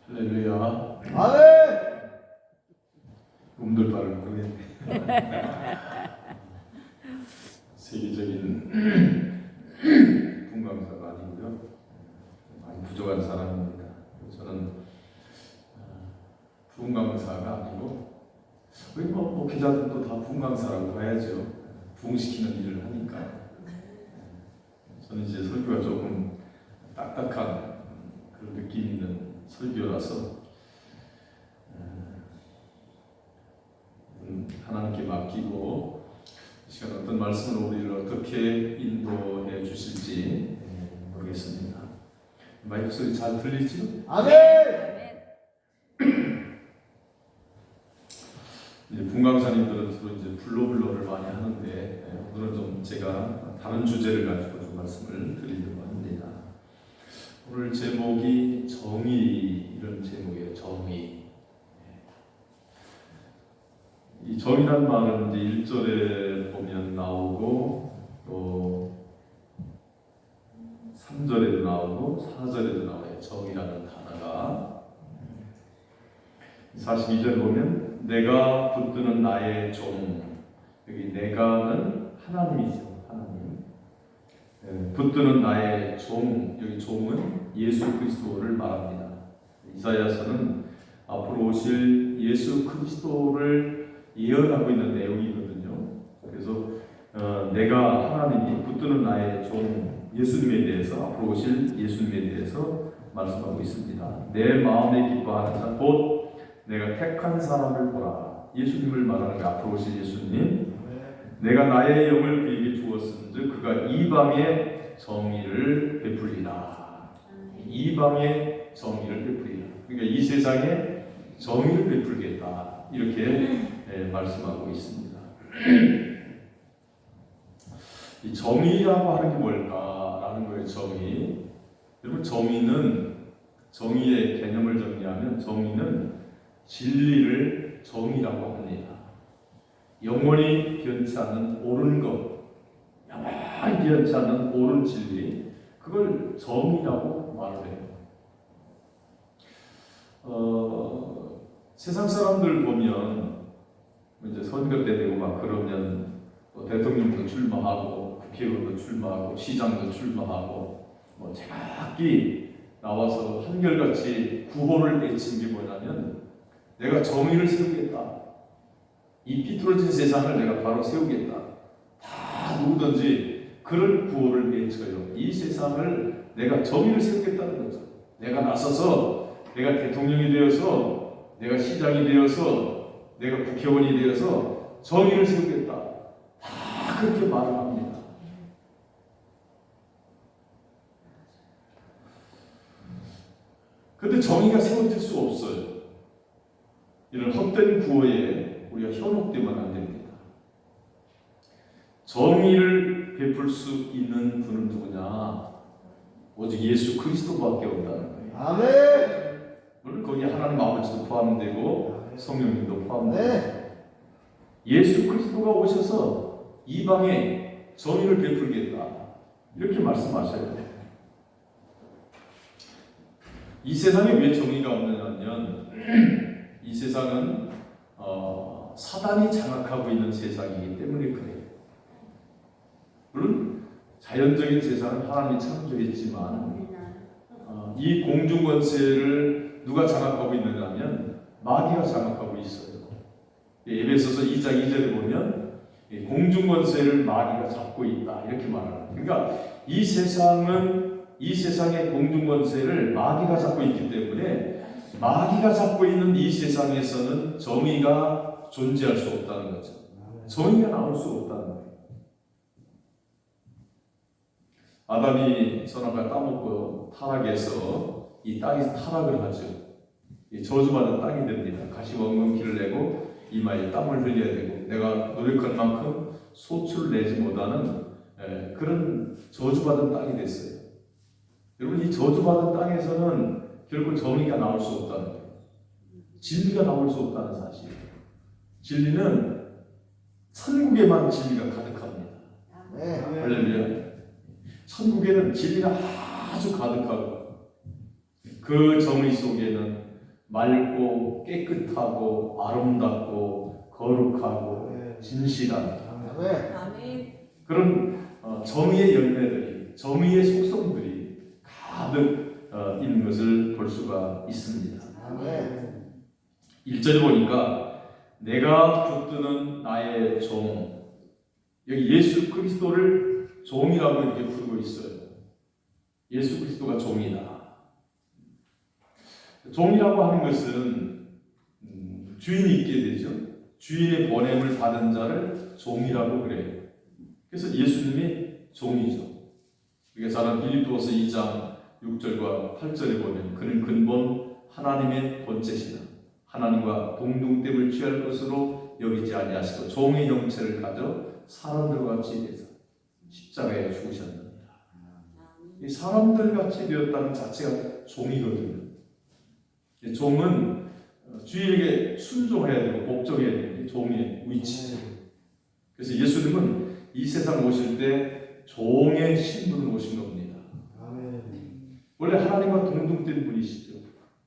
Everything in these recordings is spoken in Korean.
할렐루야. 아멘. 꿈들 바를 모르겠네. 세계적인 분광사가 아니고요. 많이 부족한 사람입니다. 저는 분광사가 아니고 우리 목회자들도 다 분광사라고 봐야죠. 부흥시키는 일을 하니까. 저는 이제 설교가 조금 딱딱한 그런 느낌 있는 설교라서 하나님께 맡기고 이 시간 어떤 말씀으로 우리를 어떻게 인도해 주실지 모르겠습니다. 마이크 소리 잘 들리죠? 아멘. 이제 분광사님들은 주로 이제 블로블러를 많이 하는데 오늘은 좀 제가 다른 주제를 가지고 좀 말씀을 드리려고 합니다. 오늘 제목이 정의 이런 제목이에요. 정의. 이 정의란 말은 이제 1절에 보면 나오고 또 3절에도 나오고 4절에도 나와요. 정의라는 단어가 42절 보면 내가 붙드는 나의 종, 여기 내가는 하나님이죠. 하나님. 붙드는 나의 종, 여기 종은 예수 그리스도를 말합니다. 이사야서는 앞으로 오실 예수 그리스도를 예언하고 있는 내용이거든요. 그래서 내가 하나님이 붙드는 나의 종 예수님에 대해서 앞으로 오실 예수님에 대해서 말씀하고 있습니다. 내 마음에 기뻐하는 자 곧 내가 택한 사람을 보라. 예수님을 말하는 게 앞으로 오실 예수님. 내가 나의 영을 그에게 주었은즉 그가 이방의 정의를 베풀리라. 이방의 정의를 베풀리라. 그러니까 이 세상에 정의를 베풀겠다. 이렇게 말씀하고 있습니다. 이 정의라고 하는 게 뭘까라는 거예요. 정의. 여러분 정의의 개념을 정리하면 정의는 진리를 정의라고 합니다. 영원히 변치 않는 옳은 것, 영원히 변치 않는 옳은 진리, 그걸 정의라고 말을 해요. 세상 사람들 보면 이제 선거 때 되고 막 그러면 대통령도 출마하고 국회의원도 출마하고 시장도 출마하고 정확히 나와서 한결같이 구호를 외친 게 뭐냐면 내가 정의를 세우겠다. 이 비뚤어진 세상을 내가 바로 세우겠다. 다 누구든지 그런 구호를 외쳐요. 이 세상을 내가 정의를 세우겠다는 거죠. 내가 나서서 내가 대통령이 되어서 내가 시장이 되어서 내가 국회의원이 되어서 정의를 세우겠다. 다 그렇게 말을 합니다. 그런데 정의가 세워질 수 없어요. 이런 헛된 구호에 우리가 현혹되면 안 됩니다. 정의를 베풀 수 있는 분은 누구냐? 오직 예수 그리스도밖에 없다는 거예요. 아멘. 물론 거기에 하나님 아버지도 포함되고 성령님도 포함되고 예수 그리스도가 오셔서 이방에 정의를 베풀겠다. 이렇게 말씀하셔야 돼요. 이 세상에 왜 정의가 없느냐면 이 세상은 사단이 장악하고 있는 세상이기 때문에 그래요. 물론 자연적인 세상은 하나님이 창조했지만 이 공중 권세를 누가 장악하고 있느냐면 마귀가 장악하고 있어요. 에베소서 2장 2절에 보면 공중 권세를 마귀가 잡고 있다 이렇게 말합니다. 그러니까 이 세상의 공중 권세를 마귀가 잡고 있기 때문에 마귀가 잡고 있는 이 세상에서는 정의가 존재할 수 없다는 거죠. 정의가 나올 수 없다는 거예요. 아담이 선악을 따먹고 타락해서 이 땅이 타락을 하죠. 저주받은 땅이 됩니다. 가시원금 길을 내고 이마에 땀을 흘려야 되고 내가 노력한 만큼 소출을 내지 못하는 그런 저주받은 땅이 됐어요. 여러분 이 저주받은 땅에서는 결국 정의가 나올 수 없다는 거예요. 진리가 나올 수 없다는 사실. 진리는 천국에만 진리가 가득합니다. 네. 할렐루야. 천국에는 진리가 아주 가득하고 그 정의 속에는 맑고 깨끗하고 아름답고 거룩하고 진실한 아멘. 아멘. 그런 정의의 열매들이, 정의의 속성들이 가득 있는 것을 볼 수가 있습니다. 아멘. 1절에 보니까 내가 붙드는 나의 종, 여기 예수 그리스도를 종이라고 이렇게 부르고 있어요. 예수 그리스도가 종이다. 종이라고 하는 것은 주인이 있게 되죠. 주인의 보냄을 받은 자를 종이라고 그래요. 그래서 예수님이 종이죠. 우리가 잘 아는 빌립보서 2장 6절과 8절에 보면 그는 근본 하나님의 본체시다. 하나님과 동등됨을 취할 것으로 여기지 아니하시고 종의 형체를 가져 사람들과 같이 되사 십자가에 죽으셨느니라. 이 사람들 같이 되었다는 자체가 종이거든요. 이 종은 주인에게 순종해야 되고 복종해야 되는 게 종의 위치죠. 그래서 예수님은 이 세상 오실 때 종의 신분으로 오신 겁니다. 아멘. 원래 하나님과 동등된 분이시죠.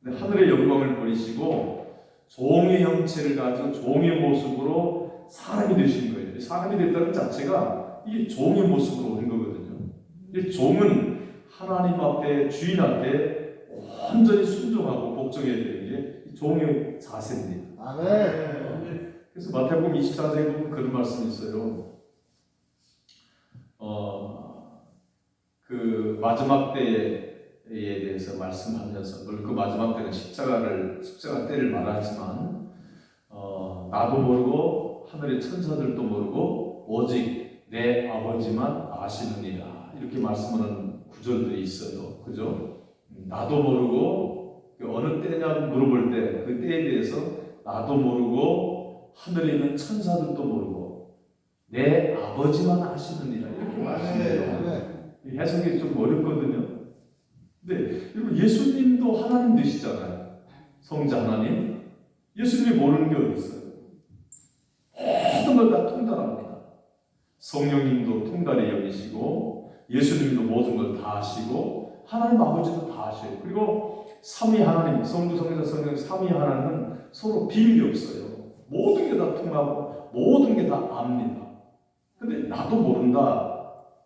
근데 하늘의 영광을 버리시고 종의 형체를 가지고 종의 모습으로 사람이 되신 거예요. 사람이 됐다는 자체가 이게 종의 모습으로 오는 거거든요. 이 종은 하나님 앞에, 주인 앞에 완전히 순종하고 복종해야 되는 게 종의 자세입니다. 아멘. 그래서 마태복음 24장에 보면 그런 말씀이 있어요. 그 마지막 때에 대해서 말씀하면서, 물론 그 마지막 때는 십자가 때를 말하지만, 나도 모르고 하늘의 천사들도 모르고 오직 내 아버지만 아시느니라. 이렇게 말씀하는 구절들이 있어요. 그죠? 나도 모르고, 어느 때냐고 물어볼 때, 그 때에 대해서 나도 모르고 하늘에 있는 천사들도 모르고 내 아버지만 아시느니라. 이렇게 말씀해요. 해석이 좀 어렵거든요. 근데 여러분 예수님도 하나님 되시잖아요. 성자 하나님. 예수님이 모르는 게 어디 있어요? 모든 걸 다 통달합니다. 성령님도 통달해 여기시고 예수님도 모든 걸 다 아시고 하나님 아버지도 다 아셔요. 그리고 삼위 하나님, 성부, 성자, 성령 삼위 하나님은 서로 비밀이 없어요. 모든 게 다 통하고 모든 게 다 압니다. 근데 나도 모른다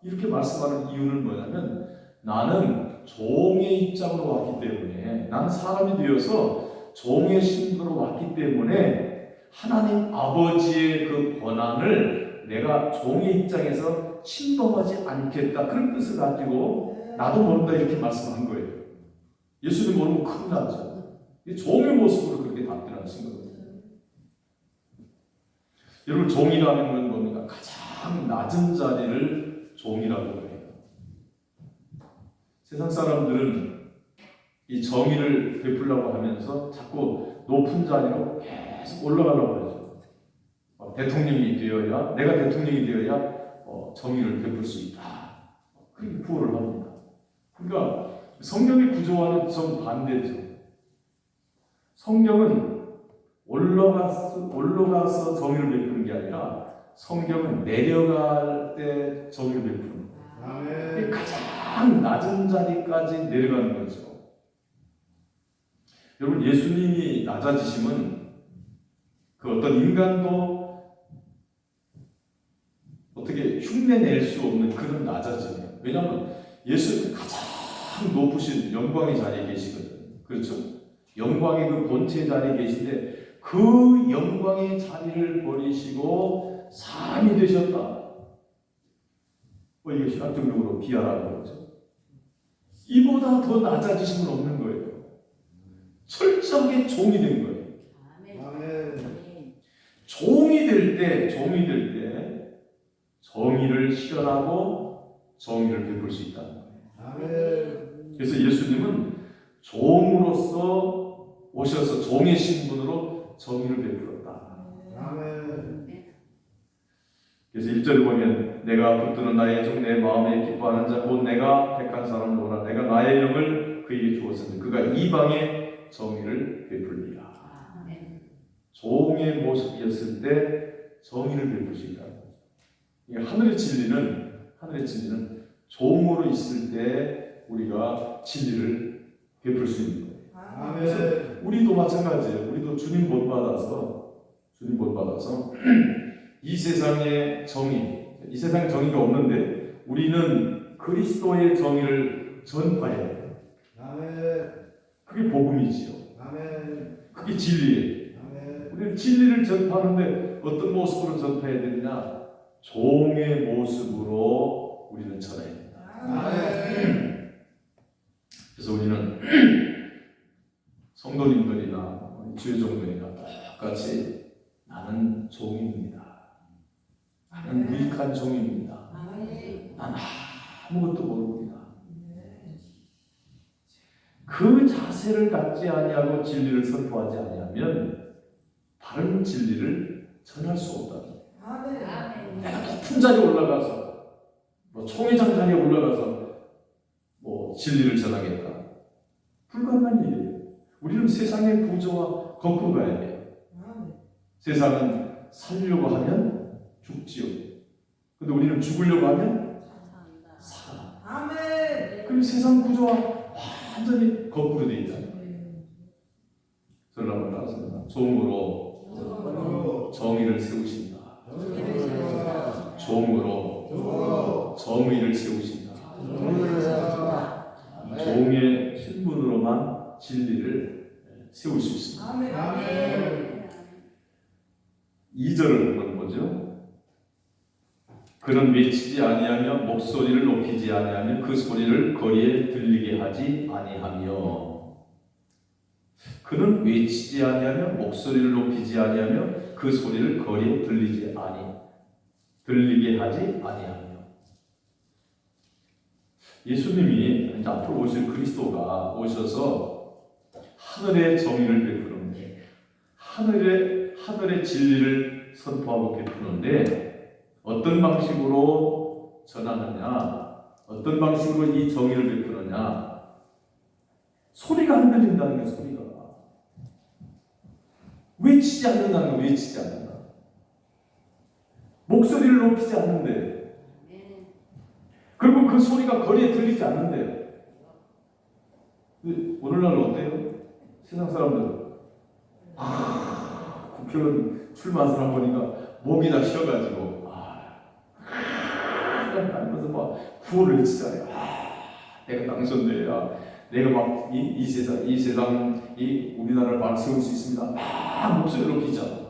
이렇게 말씀하는 이유는 뭐냐면 나는 종의 입장으로 왔기 때문에, 나는 사람이 되어서 종의 신분으로 왔기 때문에 하나님 아버지의 그 권한을 내가 종의 입장에서 침범하지 않겠다, 그런 뜻을 가지고 나도 모른다 이렇게 말씀한 거예요. 예수님 모르면 큰일 나죠. 종의 모습으로 그렇게 답변하신 거거든요. 여러분 종이라는 건 뭡니까? 가장 낮은 자리를 종이라고 해요. 세상 사람들은 이 정의를 베풀려고 하면서 자꾸 높은 자리로 계속 올라가려고 하죠. 대통령이 되어야, 내가 대통령이 되어야 정의를 베풀 수 있다. 그렇게 구호를 합니다. 그러니까 성경의 구조와는 정반대죠. 성경은 올라가서 정의를 베푸는 게 아니라 성경은 내려갈 때 정의를 베푸는 거예요. 아멘. 가장 낮은 자리까지 내려가는 거죠. 여러분 예수님이 낮아지심은 그 어떤 인간도 어떻게 흉내낼 수 없는 그런 낮아짐이에요. 왜냐하면 예수는 가장 높으신 영광의 자리에 계시거든요. 그렇죠? 영광의 그 본체 자리에 계신데 그 영광의 자리를 버리시고 사람이 되셨다. 이거 신학적으로 비하라고 그러죠. 이보다 더 낮아지심은 없는 거예요. 철저하게 종이 된 거예요. 아멘. 종이 될 때 정의를 실현하고 정의를 베풀 수 있다는 거예요. 아멘. 그래서 예수님은 종으로서 오셔서 종의 신분으로 정의를 베풀었다. 아멘. 그래서 1절에 보면 내가 붙드는 나의 종 내 마음에 기뻐하는 자 곧 내가 택한 사람을 보라. 내가 나의 영을 그에게 주었으니 그가 이방의 정의를 베풀리라. 종의 모습이었을 때 정의를 베풀 수 있다는 거죠. 하늘의 진리는 종으로 있을 때 우리가 진리를 베풀 수 있는 거예요. 아멘. 우리도 마찬가지예요. 우리도 주님 본받아서 이 세상의 정의, 이 세상에 정의가 없는데 우리는 그리스도의 정의를 전파해야 돼요. 아멘. 그게 복음이지요. 아멘. 그게 진리예요. 아멘. 우리는 진리를 전파하는데 어떤 모습으로 전파해야 되느냐? 종의 모습으로 우리는 전해야 된다. 아멘. 그래서 우리는 성도님들이나 주의종들이나 똑같이 나는 종입니다. 나는 무익한 종입니다. 난 아무것도 모릅니다. 그 자세를 갖지 아니하고 진리를 선포하지 아니하면 바른 진리를 전할 수 없다. 내가 높은 자리에 올라가서 총회장 자리에 올라가서 진리를 전하겠다. 불가능한 일이에요. 우리는 세상의 구조와 거꾸로 가야 돼요. 세상은 살려고 하면 죽지요. 근데 우리는 죽으려고 하면 살아. 그럼 세상 구조와 완전히 거꾸로 되어 있잖아요. 저를 한번 따라서 종으로 정의를 세우신다. 종으로 정의를 세우신다. 종의 신분으로만 진리를 세울 수 있습니다. 아멘. 2절을 보면 뭐죠? 그는 외치지 아니하며 목소리를 높이지 아니하며 그 소리를 거리에 들리게 하지 아니하며. 그는 외치지 아니하며 목소리를 높이지 아니하며 그 소리를 거리에 들리게 하지 아니하며. 예수님이 이제 앞으로 오실 그리스도가 오셔서 하늘의 정의를 베푸는데 하늘의 진리를 선포하고 베푸는데 어떤 방식으로 전하느냐, 어떤 방식으로 이 정의를 베푸느냐. 소리가 안 들린다는 게 소리가. 외치지 않는다는 거, 외치지 않는다. 목소리를 높이지 않는데, 그리고 그 소리가 거리에 들리지 않는데. 오늘날 어때요? 세상 사람들 국회의원 출마한 사람 보니까 목이 다 쉬어가지고 하면서 막 구호를 외치잖아요. 내가 당선돼야 내가 막 이 세상 우리나라를 막 세울 수 있습니다. 목소리를 높이잖아.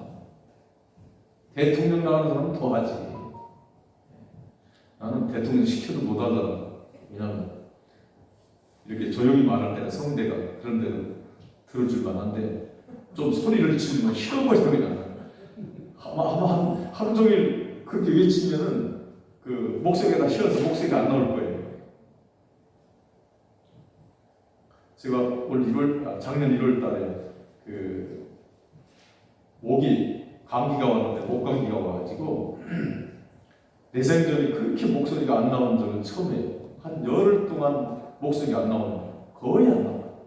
대통령 나가는 사람은 더 하지. 나는 대통령 시켜도 못 하잖아. 왜냐면 이렇게 조용히 말할 때는 성대가 그런 데는 들어줄 만한데 좀 소리를 지르면 쉬어버리는 거야. 아마 하루 종일 그렇게 외치면은 그 목소리가 다 쉬어서 목소리가 안 나올 거예요. 제가 작년 1월 달에 감기가 왔는데 목감기가 와가지고 내 생전에 그렇게 목소리가 안 나온 적은 처음이에요. 한 열흘 동안 목소리가 안 나오는 거예요. 거의 안 나와요.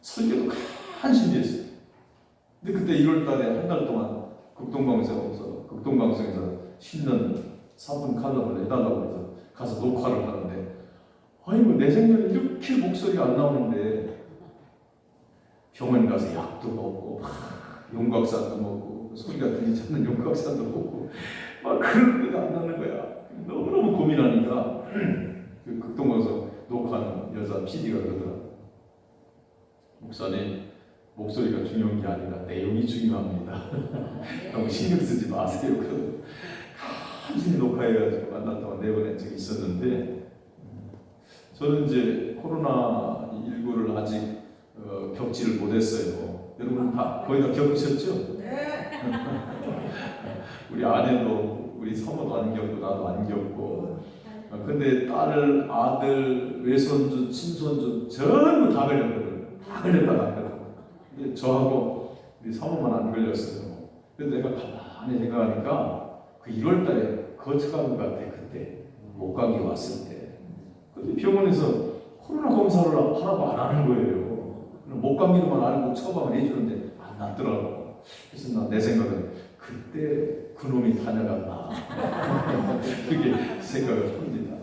설교도 한심했어요. 근데 그때 1월 달에 한 달 동안 극동방송에서 신년 4분 칼럼을 해달라고 해서 가서 녹화를 하는데 내 생전에 이렇게 목소리가 안 나오는데 병원 가서 약도 먹고 용각산도 먹고 소리가 들리지 않는 용각산도 먹고 막 그런데도 안 나는 거야. 너무너무 고민하니까 그 극동방송 녹화하는 여자 PD가 그러더라. 목사님, 목소리가 중요한 게 아니라 내용이 중요합니다. 너무 신경 쓰지 마세요. 그러더라고요. 한심히 녹화해가지고 만난 동안 내보낸 적이 있었는데 저는 이제 코로나19를 아직 겪지를 못했어요. 여러분 다 거의 다 겪으셨죠? 네. 우리 아내도 우리 사모도 안 겪고 나도 안 겪고 근데 딸을 아들 외손주 친손주 전부 다 걸렸거든. 다 걸렸다. 근데 저하고 우리 사모만 안 걸렸어요. 근데 내가 가만히 생각하니까 그 1월 달에 거쳐간 것 같아. 그때 목감기 왔을 때. 근데 병원에서 코로나 검사를 하라고 안 하는 거예요. 목감기로만 알고 처방을 해주는데 안 낫더라고. 그래서 내 생각은 그때 그놈이 다녀갔나. 그렇게 생각을 합니다.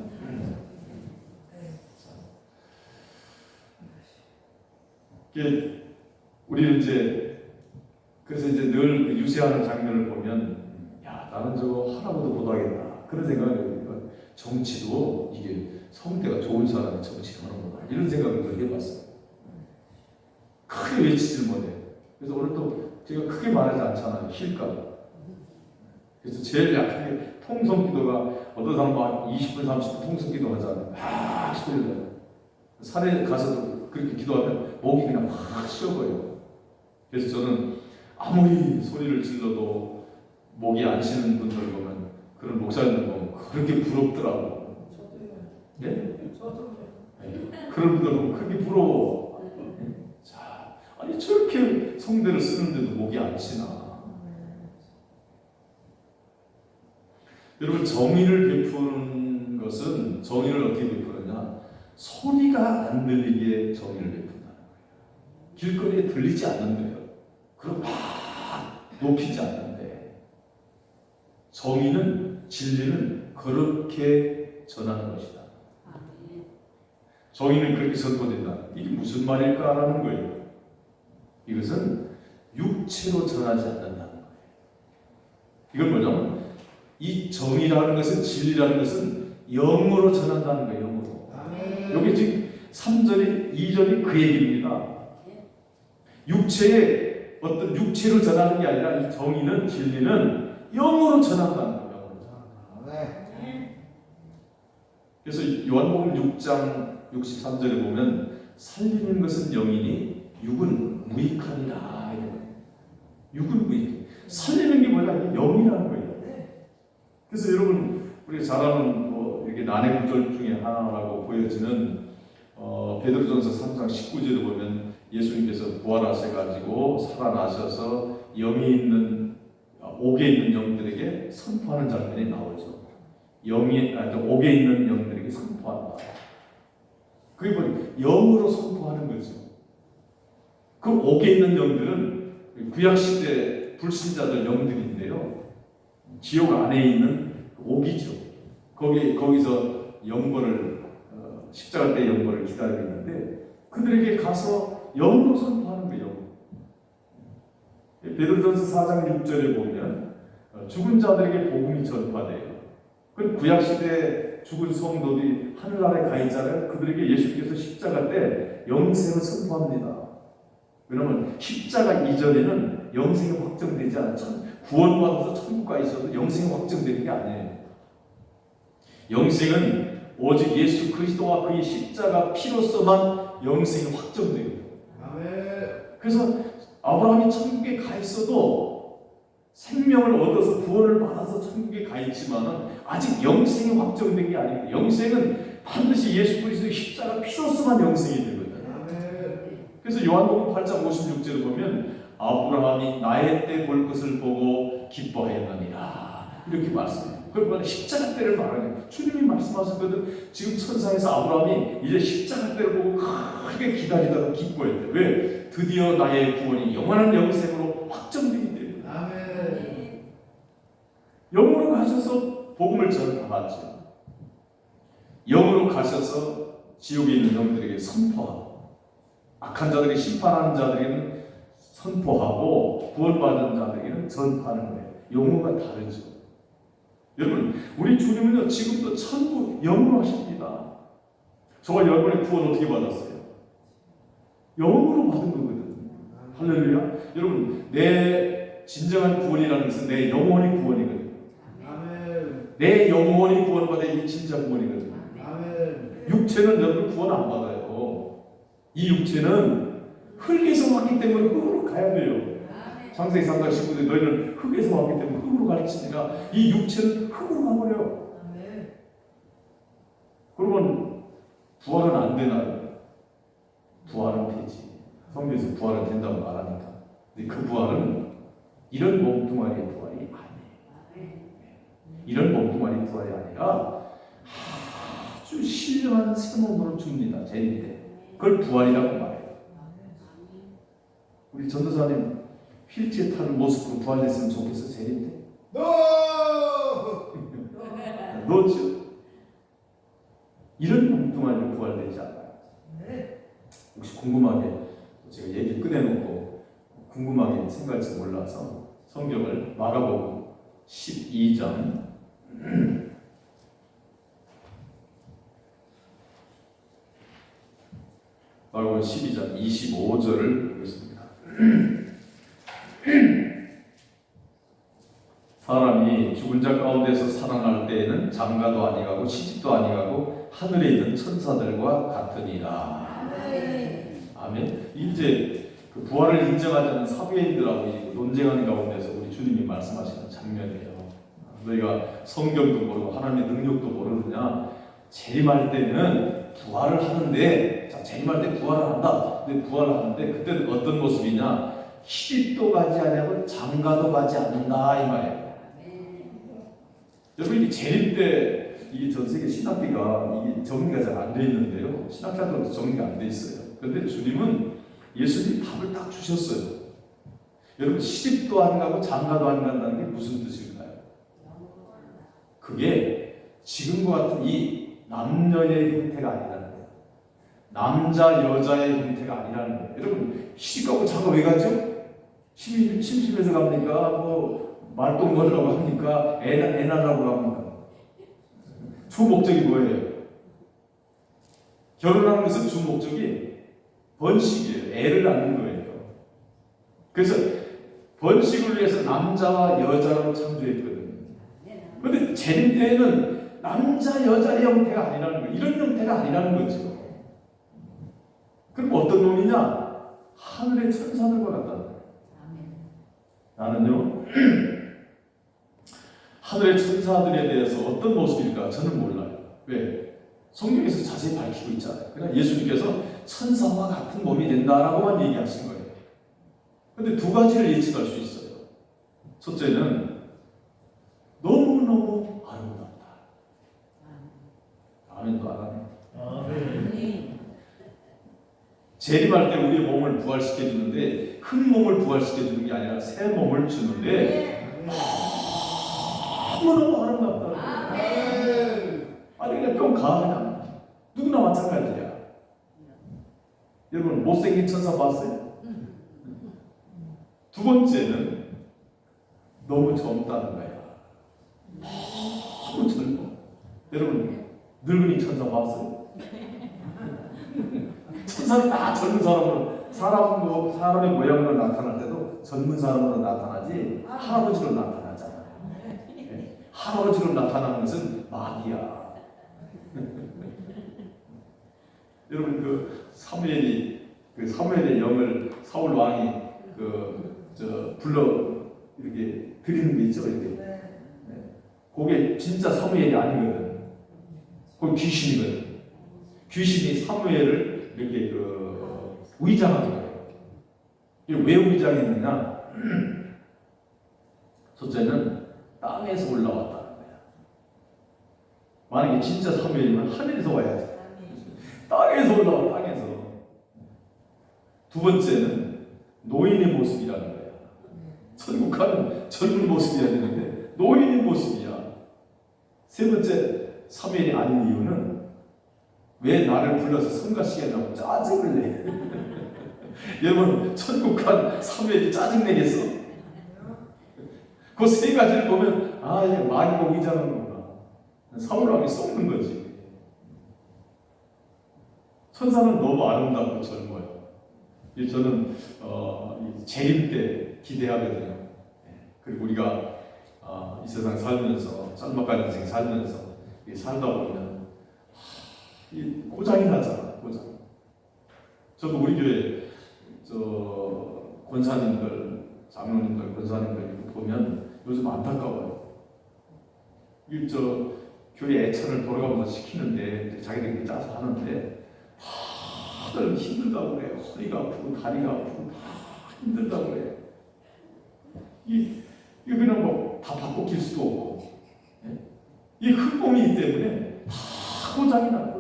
이게 우리는 이제 그래서 이제 늘 그 유세하는 장면을 보면 야 나는 저거 하나보다 못하겠다 그런 생각이 들어요. 정치도 이게 성대가 좋은 사람이 정치를 하는구나 이런 생각을 늘 해봤어요. 크게 외치질 못해. 그래서 오늘 또 제가 크게 말하지 않잖아요. 힐까. 그래서 제일 약하게 통성기도가 어떤 사람은 막 20분 30분 통성기도 하잖아요. 막 소리를 산에 가서도 그렇게 기도하면 목이 그냥 확 쉬어버려요. 그래서 저는 아무리 소리를 질러도 목이 안 쉬는 분들 보면 그런 목사님들 보면 그렇게 부럽더라고. 네? 그런 분들 보면 그렇게 부러워. 자, 아니 저렇게 성대를 쓰는데도 목이 안 쉬나. 여러분 정의를 베푸는 것은 정의를 어떻게 베푸느냐? 소리가 안 들리게 정의를 베푼다는 거예요. 길거리에 들리지 않는데요. 그럼 막 높이지 않는데 정의는 진리는 그렇게 전하는 것이다. 정의는 그렇게 선포된다. 이게 무슨 말일까라는 거예요. 이것은 육체로 전하지 않는다는 거예요. 이건 뭐냐면 이 정의라는 것은 진리라는 것은 영으로 전한다는 거예요. 영으로. 여기 지금 3절이 2절이 그 얘기입니다. 육체에 어떤 육체로 전하는 게 아니라 이 정의는 진리는 영으로 전한다는 거예요. 그래서 요한복음 6장 63절에 보면 살리는 것은 영이니 육은 무익하니라. 육은 무익. 살리는 게 뭐냐? 영이라는 거예요. 그래서 여러분 우리가 잘 아는 뭐 이렇게 난해 구절 중에 하나라고 보여지는 베드로전서 3장 19절에 보면 예수님께서 부활하셔가지고 살아나셔서 영이 있는 옥에 있는 영들에게 선포하는 장면이 나오죠. 옥에 있는 영들에게 선포한다. 그게 뭐 영으로 선포하는 거죠. 그 옥에 있는 영들은 구약 시대 불신자들 영들인데요. 지옥 안에 있는 옥이죠. 거기서 영벌을 십자가 때 영벌을 기다리고 있는데 그들에게 가서 영으로 선포하는 거예요. 베드로전서 4장 6절에 보면 죽은 자들에게 복음이 전파돼요. 그 구약 시대 죽은 성도들이 하늘나라에 가 있잖아요. 그들에게 예수께서 십자가 때 영생을 선포합니다. 왜냐하면 십자가 이전에는 영생이 확정되지 않죠. 구원받아서 천국 가 있어도 영생이 확정되는 게 아니에요. 영생은 오직 예수 그리스도와 그의 십자가 피로서만 영생이 확정돼요. 그래서 아브라함이 천국에 가 있어도 생명을 얻어서 구원을 받아서 천국에 가 있지만은 아직 영생이 확정된 게 아니에요. 영생은 반드시 예수 그리스도의 십자가 피로서만 영생이 되거든요. 그래서 요한복음 8장 56절을 보면 아브라함이 나의 때 볼 것을 보고 기뻐하였느니라 이렇게 말씀해요. 그러니까 십자가 때를 말하는 주님이 말씀하셨거든. 지금 천상에서 아브라함이 이제 십자가 때를 보고 크게 기다리다가 기뻐했대. 왜? 드디어 나의 구원이 영원한 영생으로 확정되기 때문에. 아멘. 영으로 가셔서 복음을 전파하죠. 영으로 가셔서 지옥에 있는 영들에게 선포하고 악한 자들에게 심판하는 자들에게는 선포하고 구원받은 자들에게는 전파하는 거예요. 용어가 다르죠. 여러분, 우리 주님은요 지금도 천국 영으로 하십니다. 저와 여러분의 구원 어떻게 받았어요? 영으로 받은 거거든요. 할렐루야. 여러분, 내 진정한 구원이라는 것은 내 영혼이 구원이거든요. 내 영혼이 구원받아야 이게 진짜 구원이거든요. 육체는 여러분 구원 안 받아요. 이 육체는 흙에서 왔기 때문에 흙으로 가야 돼요. 창세기 3장 19절 너희는 흙에서 왔기 때문에 흙으로 가르치니까 이 육체는 흙으로 가버려요. 그러면 부활은 안 되나요? 부활은 되지. 성경에서 부활은 된다고 말하니까. 근데 그 부활은 이런 몸뚱아리의 부활이 아니에요. 이런 몸뚱아리의 부활이 아니라 아주 신령한 새 몸으로 줍니다. 재림때. 그걸 부활이라고 말해요. 우리 전도사님 휠체어 타는 모습으로 부활했으면 좋겠어. 재림때. 노죠. 이런 몸뚱아리로 부활되지 않아요. 혹시 궁금하게 제가 얘기 꺼내놓고 궁금하게 생각할지 몰라서 성경을 마가복음 12장 마가복음 12장 25절을 보겠습니다. 사람이 죽은 자 가운데서 살아날 때에는 장가도 아니가고 시집도 아니가고 하늘에 있는 천사들과 같으니라. 아멘. 이제 그 부활을 인정하지 않는 사도인들하고 논쟁하는 가운데서 우리 주님이 말씀하시는 장면이에요. 너희가 성경도 모르고 하나님의 능력도 모르느냐? 재림할 때는 부활을 하는데, 자, 재림할 때 부활을 한다. 근데 부활을 하는데 그때는 어떤 모습이냐? 시집도 가지 않고 장가도 가지 않는다 이 말이에요. 여러분, 이게 재림 때 이게 전 세계 신학비가 이게 정리가 잘 안 돼 있는데요. 신학자들도 정리가 안 돼 있어요. 그런데 주님은 예수님이 답을 딱 주셨어요. 여러분, 시집도 안 가고 장가도 안 간다는 게 무슨 뜻일까요? 그게 지금과 같은 이 남녀의 형태가 아니라는 거예요. 남자 여자의 형태가 아니라는 거예요. 여러분, 시집 가고 장가 왜 가죠? 심심해서 갑니까? 뭐 말똥 먹으려고 합니까? 애 낳으려고 합니까? 주 목적이 뭐예요? 결혼하는 것은 주 목적이 번식이에요. 애를 낳는 거예요. 그래서 번식을 위해서 남자와 여자로 창조했거든요. 그런데 재림 때에는 남자 여자의 형태가 아니라는 거예요. 이런 형태가 아니라는 거죠. 그럼 어떤 놈이냐? 하늘의 천사들과 같다는 거예요. 나는요, 하늘의 천사들에 대해서 어떤 모습일까 저는 몰라요. 왜? 성경에서 자세히 밝히고 있잖아요. 그러나 예수님께서 천사와 같은 몸이 된다라고만 얘기하신 거예요. 그런데 두 가지를 예측할 수 있어요. 첫째는 너무너무 아름답다. 아멘도 안 하네. 재림할 때 우리의 몸을 부활시켜 주는데 큰 몸을 부활시켜 주는 게 아니라 새 몸을 주는데 너무너무 아름답다. 아니 그냥 좀 가 그냥. 누구나 마찬가지야. 여러분 못생긴 천사 봤어요? 두 번째는 너무 젊다는 거야. 너무 젊어. 여러분 늙은이 천사 봤어요? 천사는 다 젊은 사람으로 사람의 모양으로 나타날 때도 젊은 사람으로 나타나지 할아버지로 나타나잖아요. 네. 할아버지로 나타나는 것은 마귀야. 여러분 그 사무엘의 영을 사울 왕이 불러 이렇게 드리는 게 있죠. 이렇게. 네. 그게 진짜 사무엘이 아니거든. 그게 귀신이거든. 귀신이 사무엘을 이렇게 위장한 거예요. 왜 위장했느냐? 첫째는 땅에서 올라왔다는 거야. 만약에 진짜 사무엘이면 하늘에서 와야 돼. 땅에서 올라와, 땅에서. 두 번째는 노인의 모습이라는 거야. 천국 가는 젊은 모습이어야 되는데 노인의 모습이야. 세 번째, 사무엘이 아닌 이유는 왜 나를 불러서 성가시게 하려고 짜증을 내. 여러분 천국 간 사무엘이 짜증내겠어? 그 세 가지를 보면 이게 마귀가 위장하는구나. 사울 왕이 썩는 거지. 천사는 너무 아름답고 젊어요. 저는 재림 때 기대하거든요. 그리고 우리가 이 세상 살면서 짤막한 인생 살면서 살다 보면 고장이 나잖아. 고장. 저도 우리 교회 권사님들, 장로님들, 권사님들 보면 요즘 안타까워요. 교회 애천을 돌아가면서 시키는데 자기들이 짜서 하는데 다들 힘들다고 그래요. 허리가 아프고 다리가 아프고 다 힘들다고 그래요. 이거 그냥 뭐 다 바꿔 낄 수도 없고 이 흙몸이기 때문에 다 고장이 나.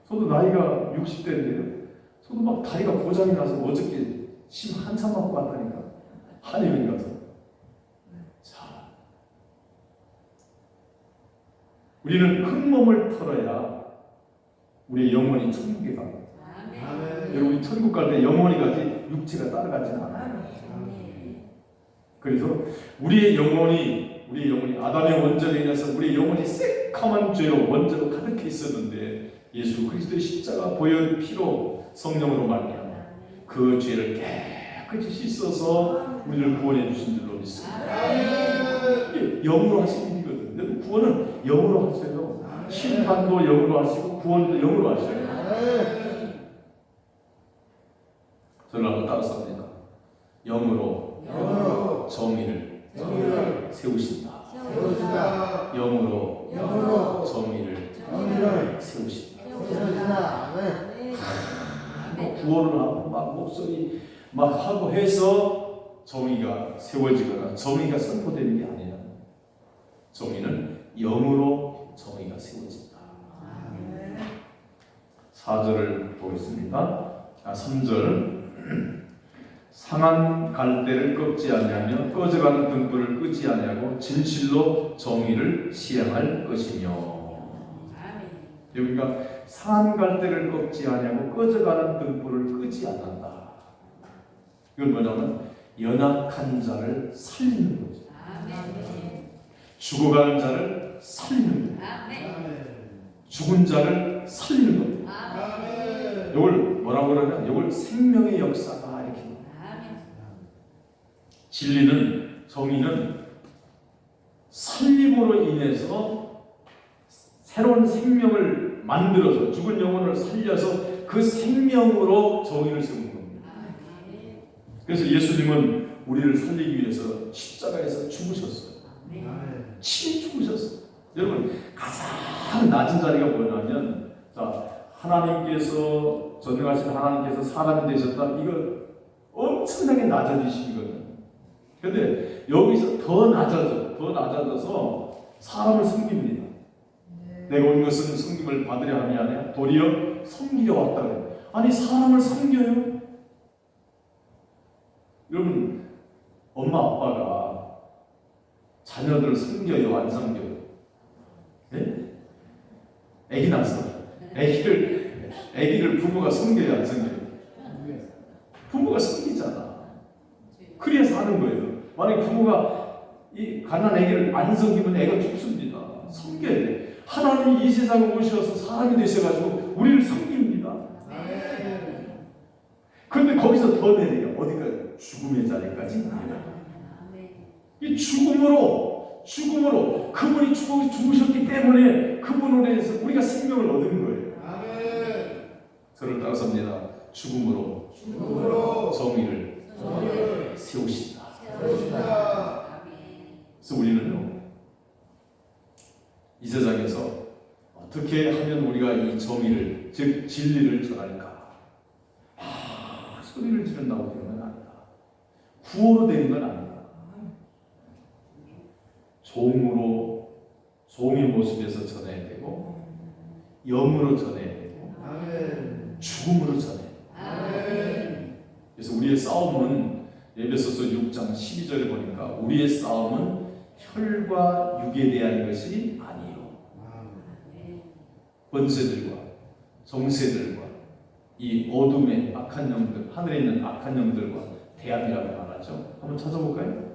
저도 나이가 60대인데요. 저도 막 다리가 고장이 나서 어저께 침 한참 맞고 왔다니까. 한의원 가서. 자, 우리는 큰 몸을 털어야 우리의 영혼이 천국에 갑니다. 여러분 천국 갈 때 영원히 가지 육체가 따라가지는 않아요. 그래서 우리의 영혼이 아담의 원죄로 인해서 우리의 영혼이 새카만 죄로 원죄로 가득해 있었는데 예수 그리스도의 십자가 보혈 피로 성령으로 말미암아 그 죄를 깨끗이 씻어서 우리를 구원해 주신 줄로 믿습니다. 이게 영으로 하신 일이거든요. 여러분 구원은 영으로 하세요. 심판도 영으로 하시고 구원도 영으로 하셔요. 저를 한번 따라서합니다. 영으로 정의를 세우신다. 영으로 정의를 세우신다. 구호를 하고 막 목소리 막 하고 해서 정의가 세워지거나 정의가 선포되는 게 아니라 정의는 영으로 정의가 세워진다. 4절을 보겠습니다. 3절 상한 갈대를 꺾지 아니하며 꺼져가는 등불을 끄지 아니하고 진실로 정의를 시행할 것이며. 여기가 상한 갈대를 꺾지 아니하고 꺼져가는 등불을 끄지 않는다. 이건 뭐냐면 연약한 자를 살리는 거죠. 죽어가는 자를 살리는 거죠. 죽은 자를 살리는 겁니다. 이걸 뭐라고 그러냐? 이걸 생명의 역사가 이렇게. 진리는 정의는 살림으로 인해서 새로운 생명을 만들어서 죽은 영혼을 살려서 그 생명으로 정의를 세우는 겁니다. 그래서 예수님은 우리를 살리기 위해서 십자가에서 죽으셨어요. 친히 죽으셨어요. 여러분 가장 낮은 자리가 뭐냐면 하나님께서 전능하신 하나님께서 사람이 되셨다. 이거 엄청나게 낮아지시거든요. 그런데 여기서 더 낮아져서 사람을 섬깁니다. 내가 온 것은 섬김을 받으려 함이 아니라 도리어 섬기려 왔다 그래요. 아니 사람을 섬겨요? 여러분 엄마 아빠가 자녀들을 섬겨요? 안 섬겨요? 네? 애기 낳았어. 애기를 부모가 섬겨요? 안 섬겨요? 부모가 섬기잖아. 그래야 사는 거예요. 만약에 부모가 이 가난한 애기를 안 섬기면 애가 죽습니다. 섬겨야 돼. 하나님이 이 세상에 오셔서 사람이 되셔가지고 우리를 섬깁니다. 그런데 거기서 더 내려요. 어디까지? 죽음의 자리까지. 이 죽음으로 그분이 죽으셨기 때문에 그분으로 해서 우리가 생명을 얻은 거예요. 저를 따라서입니다. 죽음으로 정의를 세우신다. 그래서 우리는요, 이 세상에서 어떻게 하면 우리가 이 정의를, 즉 진리를 전할까? 소리를 지른다고 되는 건 아니다. 구호로 되는 건 아니다. 종의 모습에서 전해야 되고, 영으로 전해야 되고, 죽음으로 전해야 되고. 그래서 우리의 싸움은 에베소서 6장 12절에 보니까 우리의 싸움은 혈과 육에 대한 것이 아니요. 권세들과 정세들과 이 어둠의 악한 영들, 하늘에 있는 악한 영들과 대항이라고 말하죠. 한번 찾아볼까요?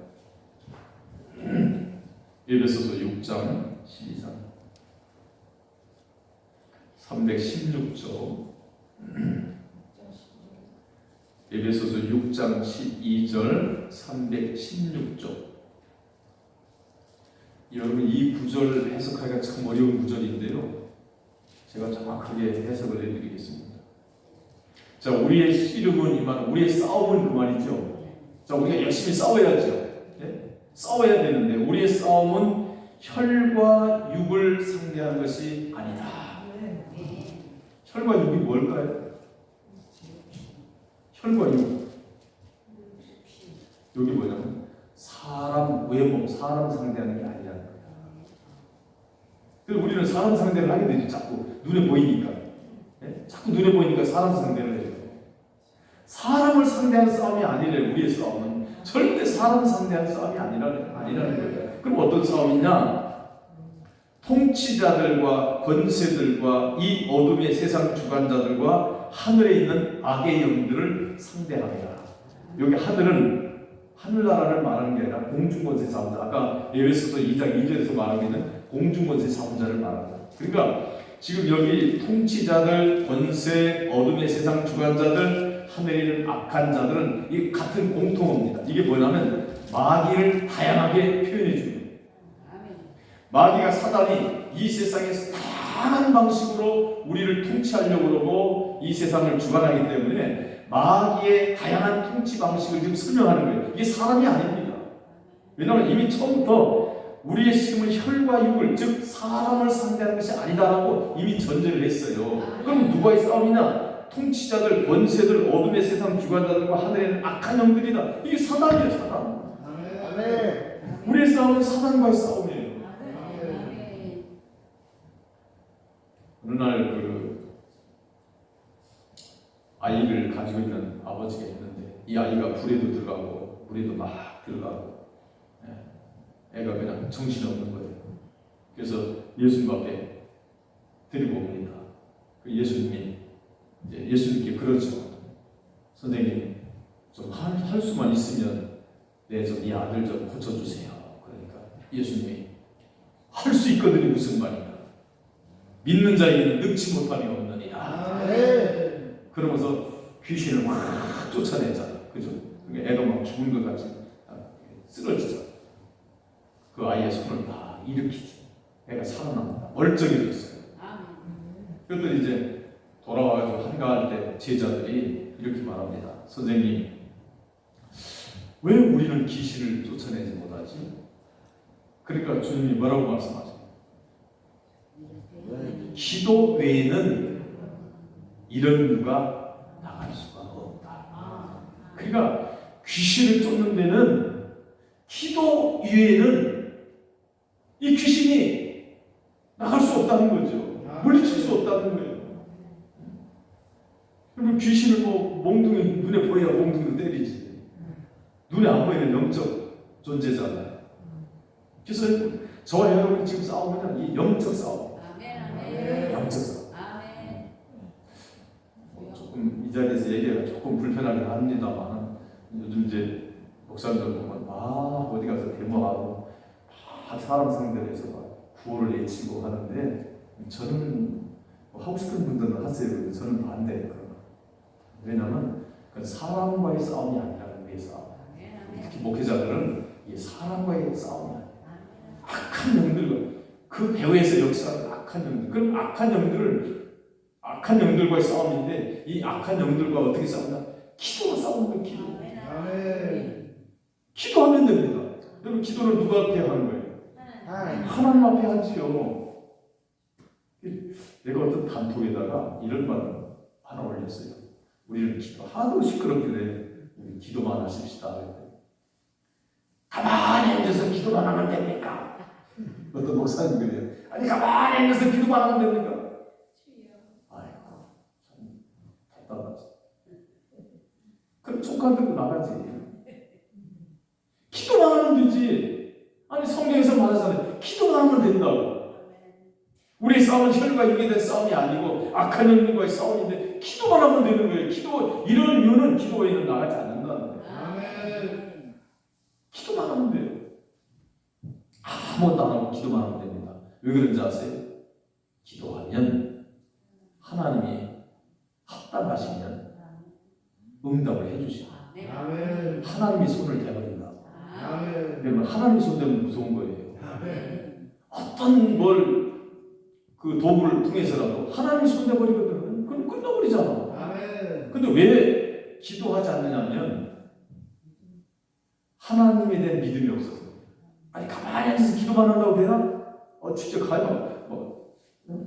에베소서 6장 12절 316조 에베소서 6장 12절 316조. 여러분 이 구절 해석하기가 참 어려운 구절인데요. 제가 정확하게 해석을 해드리겠습니다. 자, 우리의 씨름은 이 말, 우리의 싸움은 그 말이죠. 자, 우리가 열심히 싸워야죠. 네? 싸워야 되는데 우리의 싸움은 혈과 육을 상대한 것이 아니다. 혈과 육이 뭘까요? 혈과 육. 여기 뭐냐면 사람 외모, 사람 상대하는 게 아니라는 거야. 그래서 우리는 사람 상대를 하게 되죠. 자꾸 눈에 보이니까. 네? 자꾸 눈에 보이니까 사람 상대를 해요. 사람을 상대하는 싸움이 아니래. 우리의 싸움은 절대 사람 상대하는 싸움이 아니라는 거예요. 그럼 어떤 싸움이냐? 통치자들과 권세들과 이 어둠의 세상 주관자들과 하늘에 있는 악의 영들을 상대합니다. 여기 하늘은 하늘나라를 말하는 게 아니라 공중권세 자본자, 아까 에베소서 2장 2절에서 말하고 있는 공중권세 자본자를 말합니다. 그러니까 지금 여기 통치자들, 권세, 어둠의 세상 주관자들, 하늘에 있는 악한 자들은 이 같은 공통어입니다. 이게 뭐냐면 마귀를 다양하게 표현해 줍니다. 마귀가 사단이 이 세상에서 다양한 방식으로 우리를 통치하려고 그러고 이 세상을 주관하기 때문에 마귀의 다양한 통치 방식을 지금 설명하는 거예요. 이게 사람이 아닙니다. 왜냐하면 이미 처음부터 우리의 심은 혈과 육을, 즉 사람을 상대하는 것이 아니다라고 이미 전제를 했어요. 그럼 누가의 싸움이냐? 통치자들, 권세들, 어둠의 세상 주관자들과 하늘에는 악한 영들이다. 이게 사단이에요, 사단. 아멘. 우리의 싸움은 사단과의 싸움이에요. 어느 날 아이를 가지고 있는 아버지가 있는데 이 아이가 불에도 들어가고 물에도 막 들어가고 애가 그냥 정신없는 거예요. 그래서 예수님 앞에 데리고 옵니다. 예수님께 그러죠. 선생님 좀 할 수만 있으면 이 아들 좀 고쳐주세요. 그러니까 예수님이 할 수 있거든요. 무슨 말이냐. 믿는 자에게는 능치 못함이 없느니라. 그러면서 귀신을 막 쫓아내잖아. 그죠? 애가 막 죽은 것 같이 쓰러지잖아. 그 아이의 손을 다 일으키죠. 애가 살아납니다. 멀쩡해졌어요. 그랬더니 이제 돌아와가지고 한가할 때 제자들이 이렇게 말합니다. 선생님, 왜 우리는 귀신을 쫓아내지 못하지? 그러니까 주님이 뭐라고 말씀하세요? 기도 외에는 이런 누가 나갈 수가 없다. 그러니까 귀신을 쫓는 데는 기도 이외에는 이 귀신이 나갈 수 없다는 거죠. 물리칠 수 없다는 거예요. 그러면 귀신을 몽둥이 눈에 보여야 몽둥이로 때리지. 눈에 안 보이는 영적 존재잖아요. 그래서 저와 여러분이 지금 싸우면 이 영적 싸움. 영적 싸움. 조금 이 자리에서 얘기가 조금 불편하긴 합니다만 요즘 이제 목사님들 보면 어디 가서 데모하고 사람 상대해서 구호를 외치고 하는데 저는 하고 싶은 분들은 하세요. 저는 반대예요. 왜냐하면 그 사람과의 싸움이 아니라 우리의 싸움. 특히 목회자들은 이 사람과의 싸움이 아니에요. 악한 영들과 그 배후에서 역사하는 악한 영들. 그럼 악한 영들과의 싸움인데 이 악한 영들과 어떻게 싸우나? 기도가 싸우는 거예요. 기도. 기도하면 됩니다. 여러분 기도를 누가 앞에 하는 거예요? 하나님 앞에 하지요. 내가 어떤 단톡에다가 이런 말을 하나 올렸어요. 우리는 기도 하도 시끄럽길래 우리 기도만 하십시다. 가만히 앉아서 기도만 하면 됩니까? 어떤 목사님 그래요. 아니 가만히 앉아서 기도만 하면 됩니까? 아이고 참 답답하지. 그럼 조카 들고 나가지. 기도만 하면 되지. 아니 성경에서 말하잖아요. 기도만 하면 된다고. 우리의 싸움은 혈과 육에 대한 싸움이 아니고 악한 영들과의 싸움인데 기도만 하면 되는 거예요. 이런 이유는 기도 외에는 나가지 않는다는 거예요. 기도만 하면 돼요. 아무것도 안 하고 기도만 하면 됩니다. 왜 그런지 아세요? 기도하면 하나님이 합당하시면 응답을 해주십니다. 하나님이 손을 대버린다. 그러면 하나님이 손 대면 무서운 거예요. 어떤 그 도구를 통해서라도 하나님이 손 대버리거든. 그럼 끝나버리잖아. 근데 왜 기도하지 않느냐면 하나님에 대한 믿음이 없어서. 아니 가만히 앉아서 기도만 한다고 되나? 직접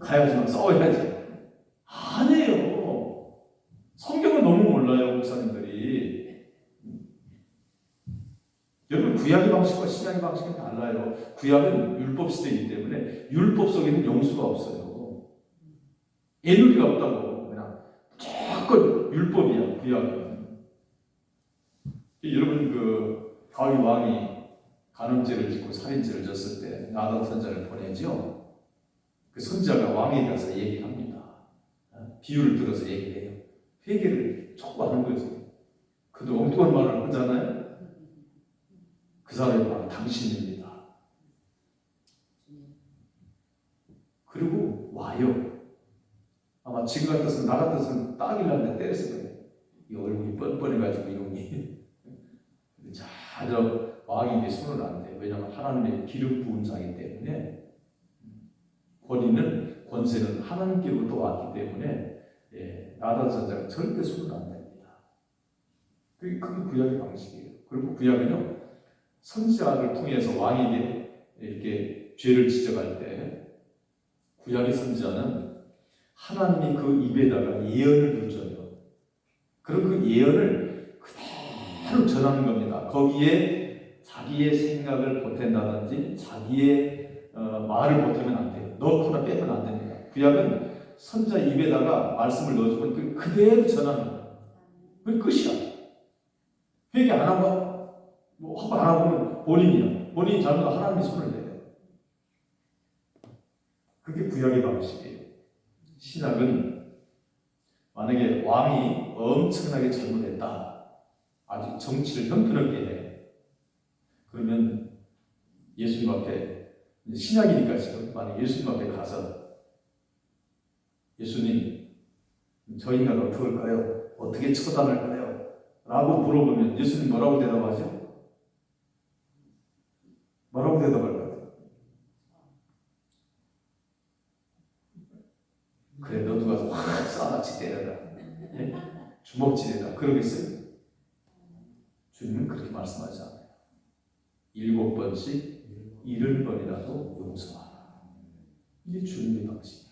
가야지만 싸워야지. 아니에요. 성경을 너무 몰라요 목사님들이. 여러분 구약의 방식과 신약의 방식은 달라요. 구약은 율법 시대이기 때문에 율법 속에는 영수가 없어요. 애누리가 없다고. 그냥 무조건 율법이야 구약은. 여러분 다윗 왕이 간음죄를 짓고 살인죄를 졌을 때 나단 선자를 보내죠. 그 선지자가 왕에게 가서 얘기합니다. 비유를 들어서 얘기해요. 회개를 촉구하는 거지. 그도 엉뚱한 말을 하잖아요. 그 사람이 바로 당신입니다. 그리고 와요. 아마 지금 같았으면 나 같았으면 딱일라는데 때렸을 거예요. 이 얼굴이 뻔뻔해가지고 이놈이. 전혀 왕에게 손을 안 대요. 왜냐하면 하나님의 기름 부은 자이기 때문에 권세는 하나님께로부터 왔기 때문에 나단 선자가 절대 손을 안 댑니다. 그게 구약의 방식이에요. 그리고 구약은요 선지자를 통해서 왕에게 이렇게 죄를 지적할 때 구약의 선지자는 하나님이 그 입에다가 예언을 던져요. 그리고 그 예언을 그대로 전하는 겁니다. 거기에 자기의 생각을 보탠다든지 자기의 말을 보태면 안 돼요. 넣거나 빼면 안 됩니다. 구약은 선지자 입에다가 말씀을 넣어주면 그대로 전하는 거예요. 그게 끝이야. 회개 안 하고 뭐 안 하고는 본인이야. 본인이 잘못하면 하나님이 손을 내요. 그게 구약의 방식이에요. 신약은 만약에 왕이 엄청나게 잘못했다. 아주 정치를 형편없게 해. 그러면 예수님 앞에 신약이니까 지금 만약 예수님 앞에 가서 예수님 저 인간 어떡할까요? 어떻게 처단할까요? 라고 물어보면 예수님 뭐라고 대답하죠? 뭐라고 대답할 것 같아요? 그래 너도 가서 확 쏴같이 때려라. 예? 주먹질해라. 그러겠어요? 주님은 그렇게 말씀하지 않아요. 7번씩 70번이라도 용서하라. 이게 주님의 방식이에요.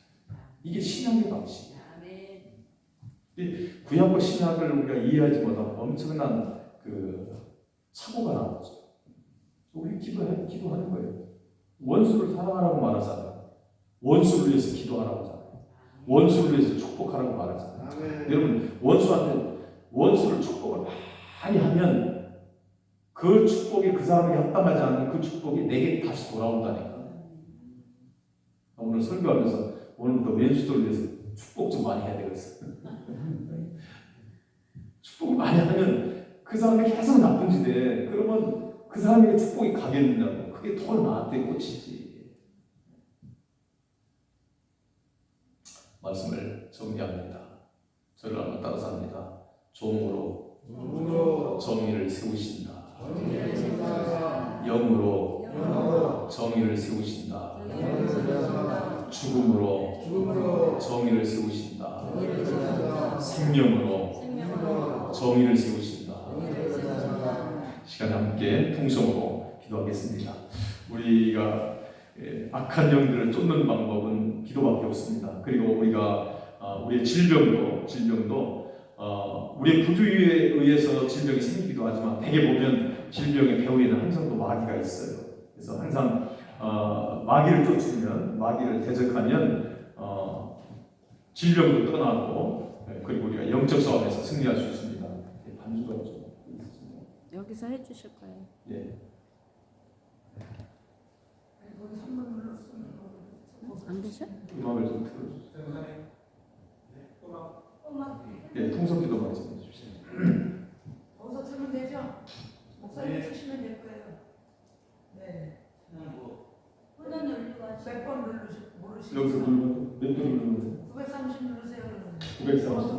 이게 신약의 방식이에요. 구약과 신약을 우리가 이해하지 못하면 엄청난 사고가 나오죠. 우리 기도하는 거예요. 원수를 사랑하라고 말하잖아요. 원수를 위해서 기도하라고 하잖아요. 원수를 위해서 축복하라고 말하잖아요. 여러분 원수를 축복을 많이 하면 그 축복이 그 사람에게 합당하지 않는 그 축복이 내게 다시 돌아온다니까. 오늘 설교하면서 오늘부터 왼수들을 위해서 축복 좀 많이 해야 되겠어. 축복을 많이 하면 그 사람이 계속 나쁜 짓 해. 그러면 그 사람에게 축복이 가겠느냐고. 그게 더 나한테 꽂히지. 말씀을 정리합니다. 저를 한번 따라서 합니다. 종으로 정의를 세우신다. 영으로 정의를 세우신다. 죽음으로 정의를 세우신다. 생명으로 정의를 세우신다. 시간 함께 통성으로 기도하겠습니다. 우리가 악한 영들을 쫓는 방법은 기도밖에 없습니다. 그리고 우리의 질병도 우리의 부주의에 의해서 질병이 생기기도 하지만 대개 보면 질병의 배후에는 항상 또 마귀가 있어요. 그래서 항상 마귀를 쫓으면 마귀를 대적하면 질병도 떠나고 그리고 우리가 영적 싸움에서 승리할 수 있습니다. 반주가 좀 여기서 해주실 거예요. 예. 안 계셔? 음악을 좀 틀어주세요. 예, 통성기도 말씀해 주십시오. 거기서 틀면 되죠? 목사님 쓰시면 될 거예요. 네. 몇 번 누르시고 모르시고 여기서 누르면 몇 번 누르면 930 누르세요. 그러면. 930.